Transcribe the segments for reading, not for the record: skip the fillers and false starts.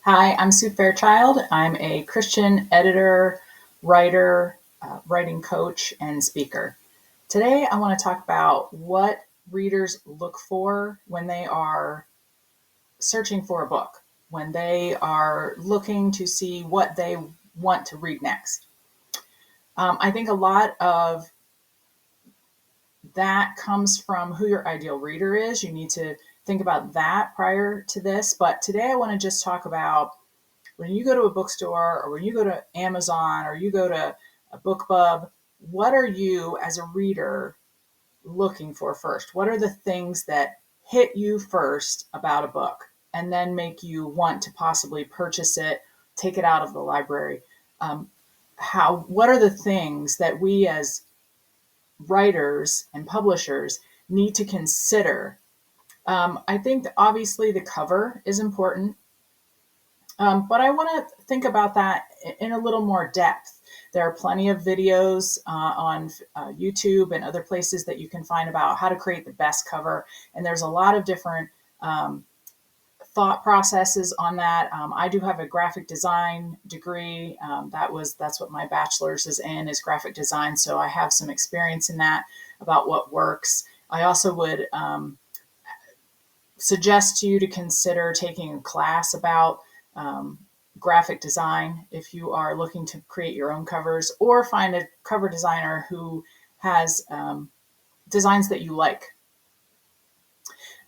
Hi, I'm Sue Fairchild. I'm a Christian editor, writer, writing coach, and speaker. Today, I want to talk about what readers look for when they are searching for a book, when they are looking to see what they want to read next. I think a lot of that comes from who your ideal reader is. You need to think about that prior to this. But today, I want to just talk about when you go to a bookstore or when you go to Amazon or you go to a BookBub, what are you as a reader looking for first? What are the things that hit you first about a book and then make you want to possibly purchase it, take it out of the library? Um, what are the things that we as writers and publishers need to consider? I think obviously the cover is important. But I want to think about that in a little more depth. There are plenty of videos on YouTube and other places that you can find about how to create the best cover. And there's a lot of different um, thought processes on that. I do have a graphic design degree. That's what my bachelor's is graphic design. So I have some experience in that about what works. I also would suggest to you to consider taking a class about um, graphic design if you are looking to create your own covers, or find a cover designer who has designs that you like.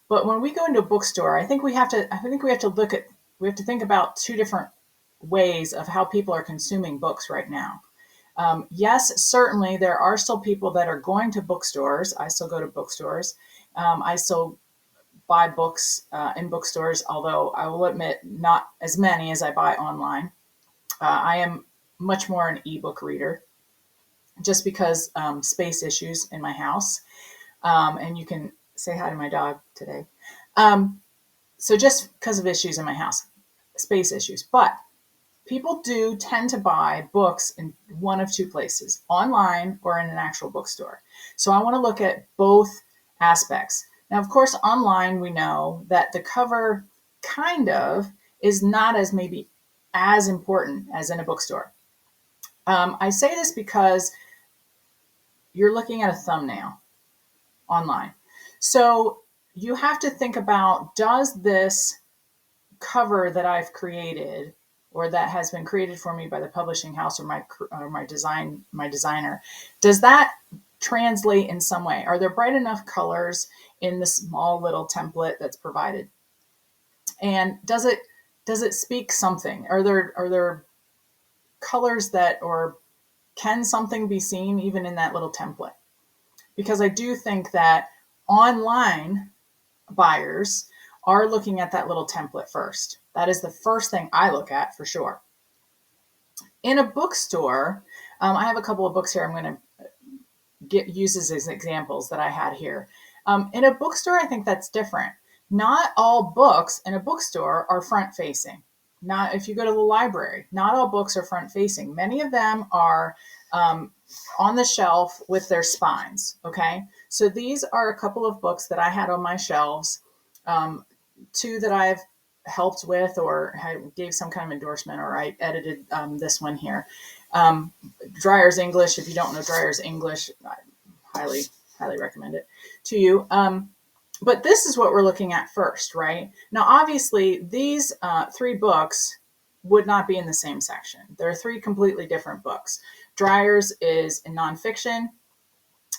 But when we go into a bookstore, we have to think about two different ways of how people are consuming books right now. Yes, certainly there are still people that are going to bookstores. I still go to bookstores. I still buy books in bookstores, although I will admit not as many as I buy online. I am much more an ebook reader just because space issues in my house. And you can say hi to my dog today. Um, so just because of issues in my house, space issues. But people do tend to buy books in one of two places, online or in an actual bookstore. So I want to look at both aspects. Now, of course, online, we know that the cover kind of is not as maybe as important as in a bookstore. I say this because you're looking at a thumbnail online. So you have to think about, does this cover that I've created or that has been created for me by the publishing house or my designer, does that translate in some way? Are there bright enough colors in the small little template that's provided? And does it speak something? Are there colors that, or can something be seen even in that little template? Because I do think that online buyers are looking at that little template first. That is the first thing I look at for sure. In a bookstore, I have a couple of books here I'm going to get uses as examples that I had here. In a bookstore, I think that's different. Not all books in a bookstore are front facing. Not if you go to the library, not all books are front facing. Many of them are um, on the shelf with their spines. Okay, so these are a couple of books that I had on my shelves. Two that I've helped with or gave some kind of endorsement, or I edited this one here. Um, Dreyer's English. If you don't know Dreyer's English, I highly, highly recommend it to you. But this is what we're looking at first, right? Now, obviously, these three books would not be in the same section. There are three completely different books. Dreyer's is in nonfiction.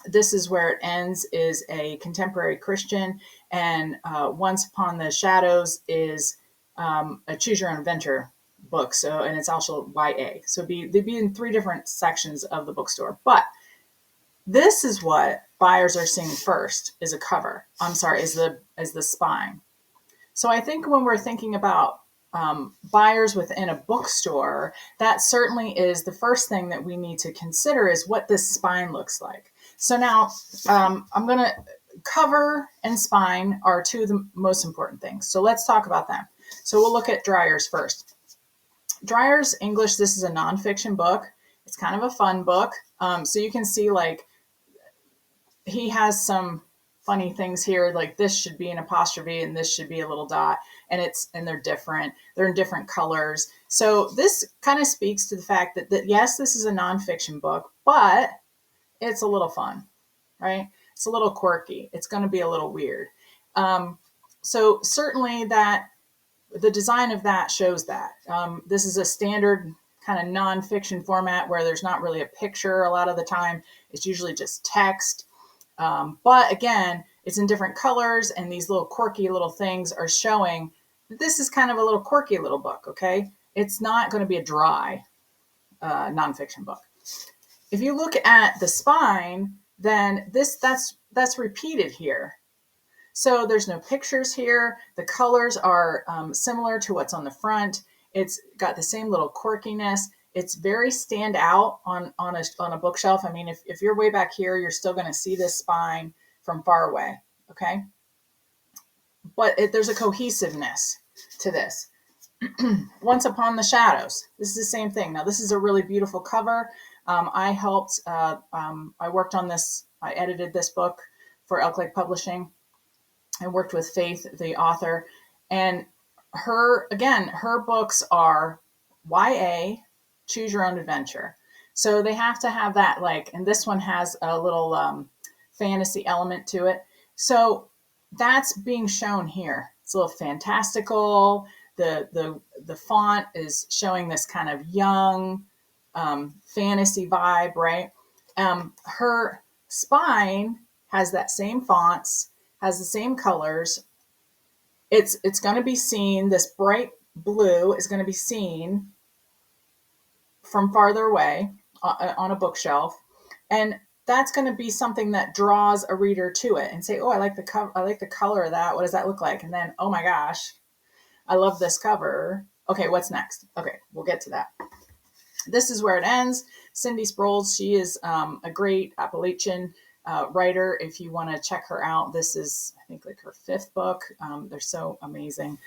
This is where it ends is a contemporary Christian, and Once Upon the Shadows is a choose your own adventure book. So, and it's also YA. So they'd be in three different sections of the bookstore. But this is what buyers are seeing first is a cover. I'm sorry, is the spine. So I think when we're thinking about buyers within a bookstore, that certainly is the first thing that we need to consider is what this spine looks like. So now I'm going to cover and spine are two of the most important things. So let's talk about them. So we'll look at Dreyer's first. Dreyer's English, this is a nonfiction book. It's kind of a fun book. So you can see like he has some funny things here, like this should be an apostrophe and this should be a little dot. and they're different. They're in different colors. So this kind of speaks to the fact that yes, this is a nonfiction book, but it's a little fun, right? It's a little quirky. It's going to be a little weird. So certainly that the design of that shows that. This is a standard kind of nonfiction format where there's not really a picture a lot of the time. It's usually just text. But again, it's in different colors, and these little quirky little things are showing that this is kind of a little quirky little book, okay? It's not going to be a dry nonfiction book. If you look at the spine, then that's repeated here. So there's no pictures here. The colors are similar to what's on the front. It's got the same little quirkiness. It's very stand out on a bookshelf. I mean, if you're way back here, you're still going to see this spine from far away, okay? But there's a cohesiveness to this. Once Upon the Shadows. This is the same thing. Now, this is a really beautiful cover. I worked on this. I edited this book for Elk Lake Publishing. I worked with Faith, the author, and her books are YA, choose your own adventure. So they have to have that, and this one has a little fantasy element to it. So that's being shown here. It's a little fantastical. The font is showing this kind of young fantasy vibe, right? Her spine has that same fonts, has the same colors. It's going to be seen, this bright blue is going to be seen from farther away on a bookshelf. And that's going to be something that draws a reader to it and say, oh, I like the cover. I like the color of that. What does that look like? And then, oh my gosh, I love this cover. Okay, what's next? Okay, we'll get to that. This is where it ends. Cindy Sproles, she is a great Appalachian writer. If you want to check her out, this is, I think, like her 5th book. They're so amazing.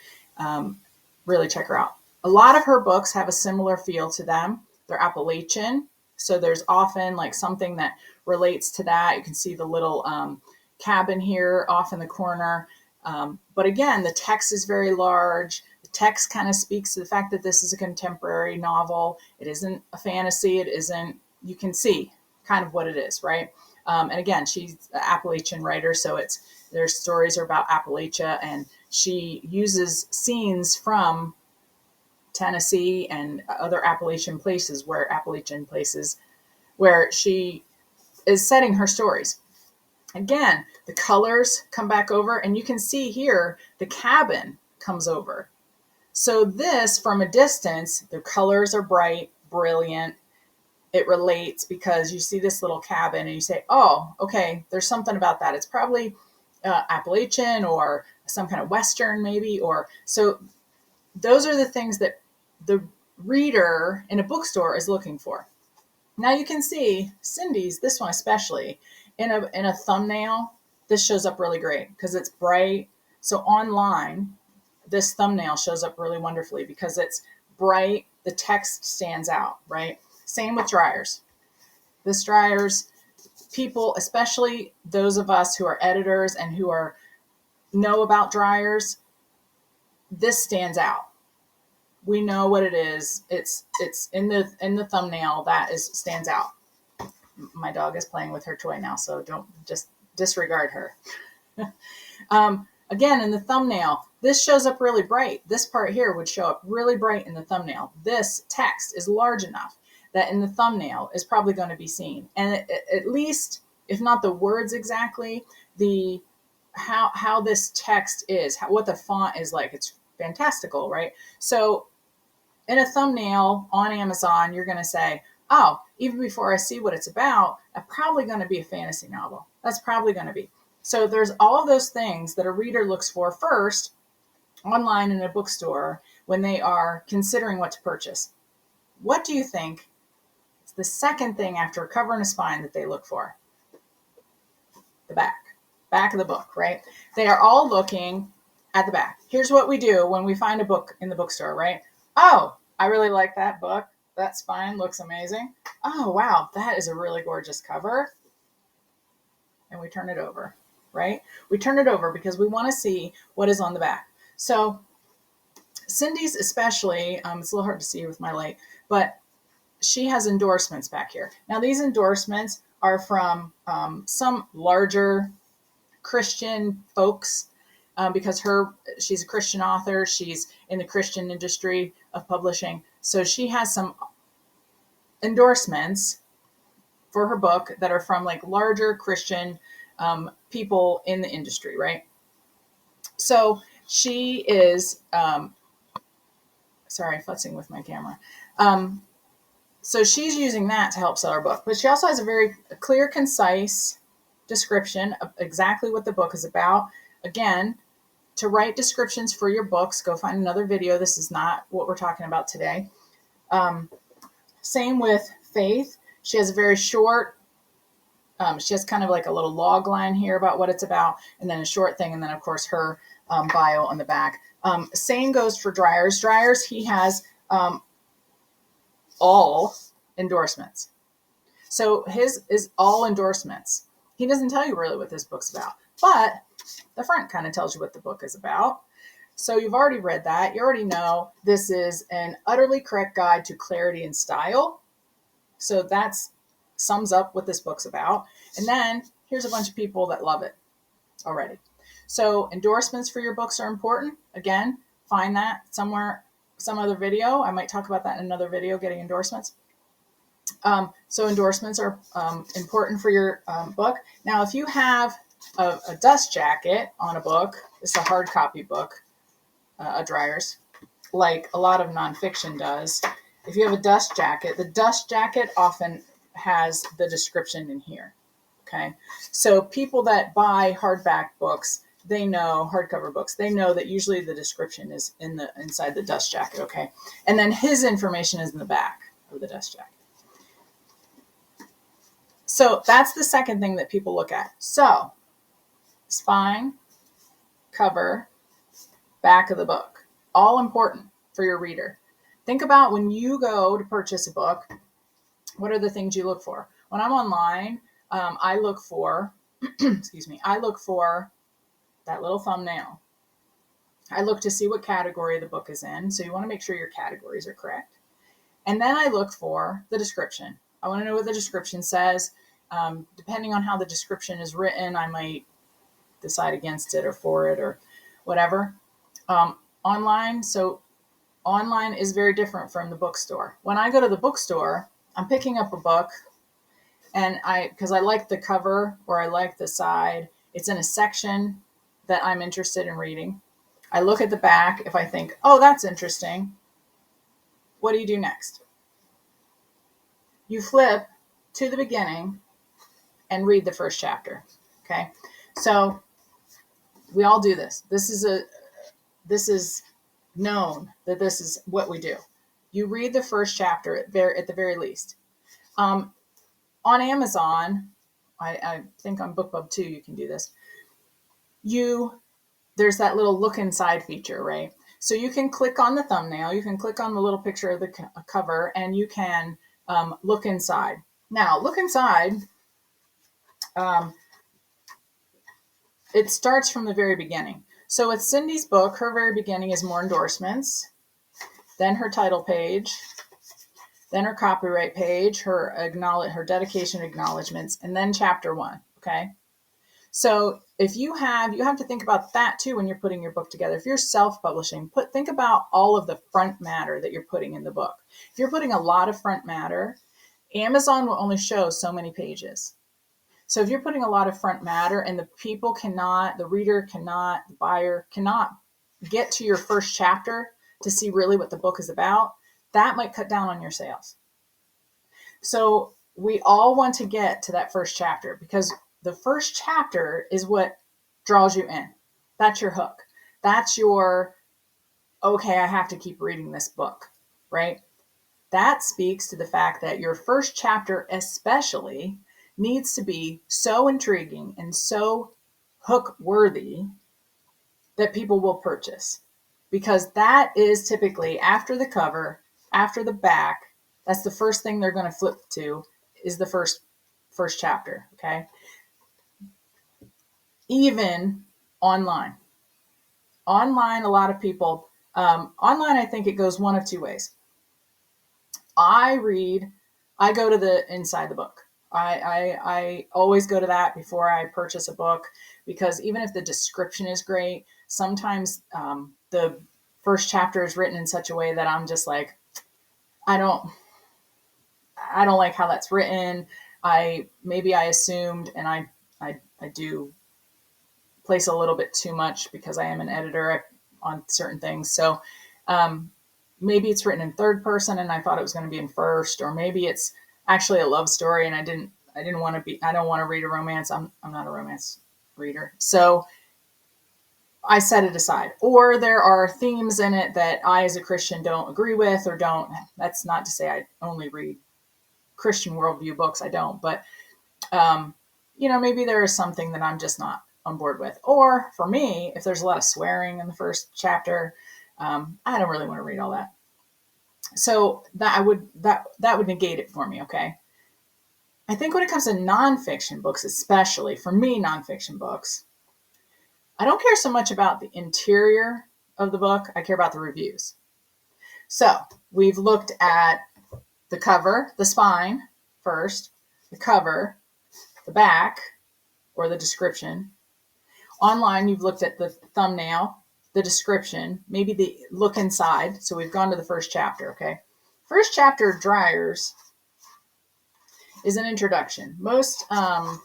Really check her out. A lot of her books have a similar feel to them. They're Appalachian, so there's often like something that relates to that. You can see the little cabin here off in the corner. But again, the text is very large. The text kind of speaks to the fact that this is a contemporary novel. It isn't a fantasy. It isn't, you can see kind of what it is, right? And again, she's an Appalachian writer, so their stories are about Appalachia, and she uses scenes from Tennessee and other Appalachian places where she is setting her stories. Again, the colors come back over, and you can see here the cabin comes over. So this, from a distance, the colors are bright, brilliant. It relates because you see this little cabin and you say, oh, okay, there's something about that. It's probably Appalachian or some kind of Western maybe. So those are the things that the reader in a bookstore is looking for. Now you can see Cindy's, this one especially, in a thumbnail, this shows up really great because it's bright. So online, this thumbnail shows up really wonderfully because it's bright. The text stands out, right? Same with dryers. This dryers, people, especially those of us who are editors and who know about dryers, this stands out. We know what it is. It's in the thumbnail that stands out. My dog is playing with her toy now, so don't just disregard her. Again, in the thumbnail, this shows up really bright. This part here would show up really bright in the thumbnail. This text is large enough that in the thumbnail is probably going to be seen. And at least, if not the words exactly, how this text is, what the font is like. It's fantastical, right? So in a thumbnail on Amazon, you're going to say, oh, even before I see what it's about, I'm probably going to be a fantasy novel. That's probably going to be. So there's all of those things that a reader looks for first online in a bookstore when they are considering what to purchase. What do you think is the second thing after a cover and a spine that they look for? The back of the book, right? They are all looking at the back. Here's what we do when we find a book in the bookstore, right? Oh, I really like that book. That spine looks amazing. Oh, wow, that is a really gorgeous cover. And we turn it over, right? We turn it over because we want to see what is on the back. So Cindy's especially, it's a little hard to see with my light, but she has endorsements back here. Now, these endorsements are from some larger Christian folks, because she's a Christian author. She's in the Christian industry of publishing. So she has some endorsements for her book that are from like larger Christian people in the industry, right? So she is, sorry, futzing with my camera. So she's using that to help sell her book. But she also has a very clear, concise description of exactly what the book is about. Again, to write descriptions for your books, go find another video. This is not what we're talking about today. Same with Faith. She has a very short, she has kind of like a little log line here about what it's about, and then a short thing, and then, of course, her bio on the back. Same goes for Dryers. Dryers, he has all endorsements. So his is all endorsements. He doesn't tell you really what this book's about, but the front kind of tells you what the book is about. So you've already read that. You already know this is an utterly correct guide to clarity and style. So that sums up what this book's about. And then here's a bunch of people that love it already. So endorsements for your books are important. Again, find that somewhere, some other video. I might talk about that in another video, getting endorsements. So endorsements are important for your book. Now, if you have a dust jacket on a book, it's a hard copy book, a Dryers, like a lot of nonfiction does. If you have a dust jacket, the dust jacket often has the description in here. Okay. So people that buy hardback books, they know, hardcover books, they know that usually the description is inside the dust jacket. Okay. And then his information is in the back of the dust jacket. So that's the second thing that people look at. So spine, cover, back of the book, all important for your reader. Think about when you go to purchase a book, what are the things you look for? When I'm online, I look for, I look for that little thumbnail. I look to see what category the book is in. So you want to make sure your categories are correct. And then I look for the description. I want to know what the description says. Depending on how the description is written, I might decide against it or for it or whatever. Online is very different from the bookstore. When I go to the bookstore, I'm picking up a book, and because I like the cover or I like the side, it's in a section that I'm interested in reading. I look at the back. If I think, oh, that's interesting, what do you do next? You flip to the beginning and read the first chapter. Okay. So we all do this. This is known that this is what we do. You read the first chapter at the very least. On Amazon, I think on BookBub too, you can do this. There's that little look inside feature, right? So you can click on the thumbnail, you can click on the little picture of the cover, and you can look inside. Now, look inside, it starts from the very beginning. So with Cindy's book, her very beginning is more endorsements, then her title page, then her copyright page, her dedication acknowledgments, and then chapter 1. Okay. So if you have to think about that too when you're putting your book together. If you're self-publishing, think about all of the front matter that you're putting in the book. If you're putting a lot of front matter, Amazon will only show so many pages. So if you're putting a lot of front matter and the reader cannot, the buyer cannot get to your first chapter to see really what the book is about, that might cut down on your sales. So we all want to get to that first chapter because the first chapter is what draws you in. That's your hook. That's your, okay, I have to keep reading this book, right? That speaks to the fact that your first chapter especially needs to be so intriguing and so hook worthy that people will purchase, because that is typically after the cover, after the back, that's the first thing they're going to flip to is the first chapter. Okay. Even online, a lot of people Online, I think it goes one of two ways. I go to the inside the book. I always go to that before I purchase a book, because even if the description is great, sometimes the first chapter is written in such a way that I'm just like, I don't like how that's written. Maybe I assumed, and I do place a little bit too much because I am an editor on certain things. So maybe it's written in third person and I thought it was going to be in first, or maybe it's actually a love story and I don't want to read a romance. I'm not a romance reader. So I set it aside. Or there are themes in it that I, as a Christian, don't agree with, or don't. That's not to say I only read Christian worldview books. I don't. But, maybe there is something that I'm just not on board with. Or for me, if there's a lot of swearing in the first chapter, I don't really want to read all that. So that would negate it for me. Okay. I think when it comes to nonfiction books, especially for me, nonfiction books, I don't care so much about the interior of the book. I care about the reviews. So we've looked at the cover, the spine first, the cover, the back, or the description. Online, you've looked at the thumbnail, the description, maybe the look inside. So we've gone to the first chapter, okay? First chapter of Dryers is an introduction. Most nonfiction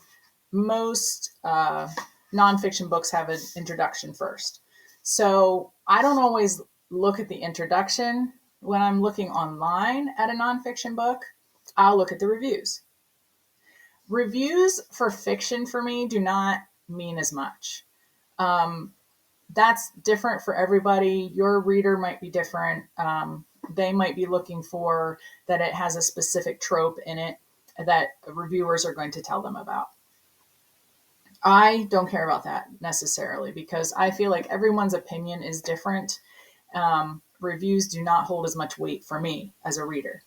books have an introduction first. So I don't always look at the introduction when I'm looking online at a nonfiction book. I'll look at the reviews. Reviews for fiction for me do not mean as much. That's different for everybody. Your reader might be different. They might be looking for that it has a specific trope in it that reviewers are going to tell them about. I don't care about that necessarily, because I feel like everyone's opinion is different. Reviews do not hold as much weight for me as a reader,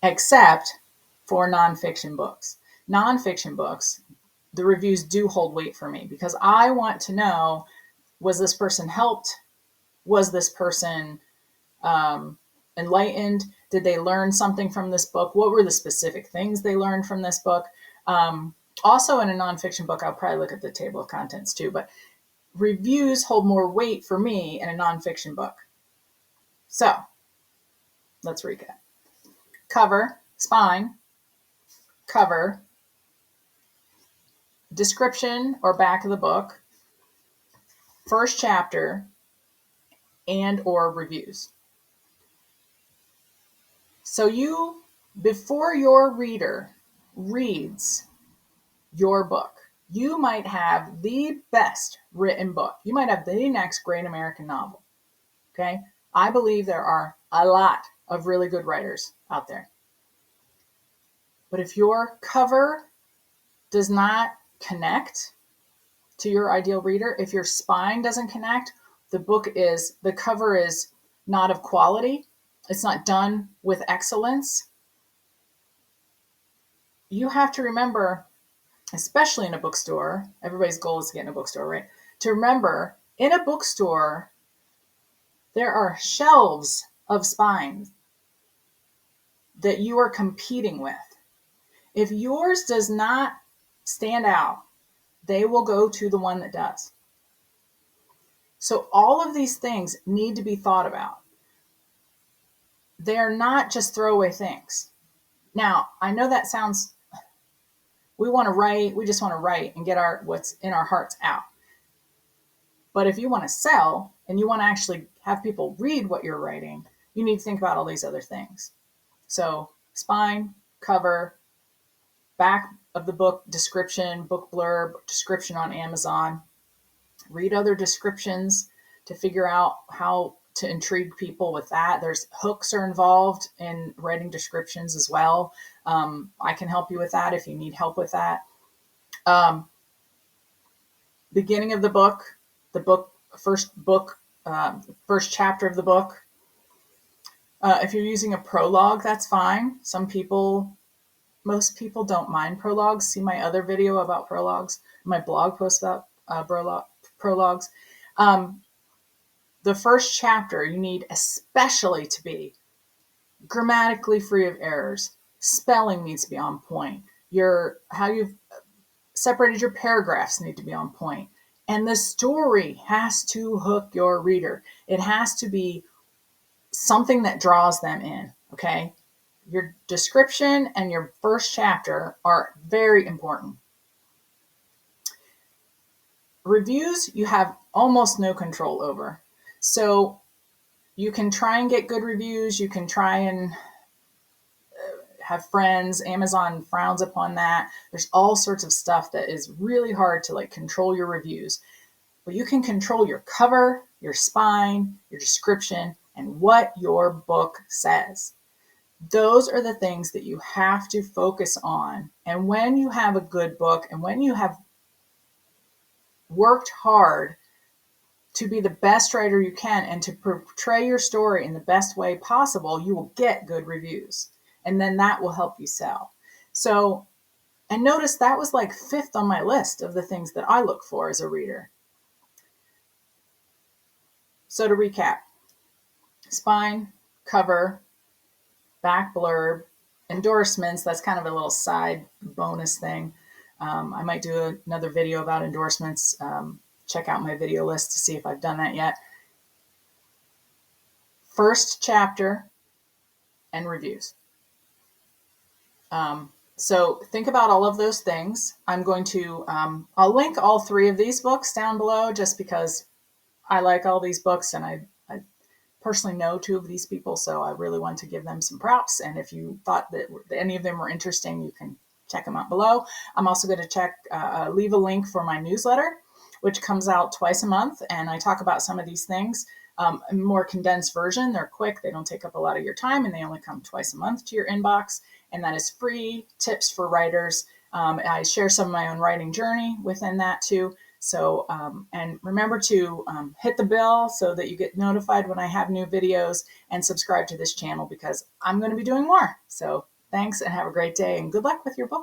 except for nonfiction books. Nonfiction books, the reviews do hold weight for me, because I want to know, was this person helped? Was this person enlightened? Did they learn something from this book? What were the specific things they learned from this book? Also, in a nonfiction book, I'll probably look at the table of contents too, but reviews hold more weight for me in a nonfiction book. So let's recap. Cover, spine, cover, description or back of the book, first chapter, and or reviews. So before your reader reads your book, you might have the best written book. You might have the next great American novel. Okay? I believe there are a lot of really good writers out there. But if your cover does not connect to your ideal reader, if your spine doesn't connect, the cover is not of quality, it's not done with excellence, you have to remember, especially in a bookstore, everybody's goal is to get in a bookstore, right? To remember, in a bookstore, there are shelves of spines that you are competing with. If yours does not stand out, they will go to the one that does. So all of these things need to be thought about. They're not just throwaway things. Now, I know that sounds, we just want to write and get what's in our hearts out. But if you want to sell and you want to actually have people read what you're writing, you need to think about all these other things. So spine, cover, back of the book description, book blurb, description on Amazon. Read other descriptions to figure out how to intrigue people with that. There's hooks are involved in writing descriptions as well. I can help you with that if you need help with that. Beginning of the book, first chapter of the book. If you're using a prologue, that's fine. Most people don't mind prologues. See my other video about prologues, my blog post about prologues. the first chapter, you need especially to be grammatically free of errors. Spelling needs to be on point. How you've separated your paragraphs need to be on point. And the story has to hook your reader. It has to be something that draws them in, okay? Your description and your first chapter are very important. Reviews, you have almost no control over. So you can try and get good reviews. You can try and have friends. Amazon frowns upon that. There's all sorts of stuff that is really hard to like control your reviews. But you can control your cover, your spine, your description, and what your book says. Those are the things that you have to focus on. And when you have a good book and when you have worked hard to be the best writer you can and to portray your story in the best way possible, you will get good reviews. And then that will help you sell. So, and notice that was like 5th on my list of the things that I look for as a reader. So to recap, spine, cover, back blurb, endorsements, that's kind of a little side bonus thing. I might do another video about endorsements. Check out my video list to see if I've done that yet. First chapter and reviews. So think about all of those things. I'm going to, I'll link all 3 of these books down below just because I like all these books and I personally know 2 of these people, so I really want to give them some props. And if you thought that any of them were interesting, you can check them out below. I'm also going to leave a link for my newsletter, which comes out twice a month, and I talk about some of these things. A more condensed version. They're quick, they don't take up a lot of your time, and they only come twice a month to your inbox, and that is free tips for writers. I share some of my own writing journey within that too. So, and remember to hit the bell so that you get notified when I have new videos, and subscribe to this channel because I'm going to be doing more. So thanks and have a great day and good luck with your book.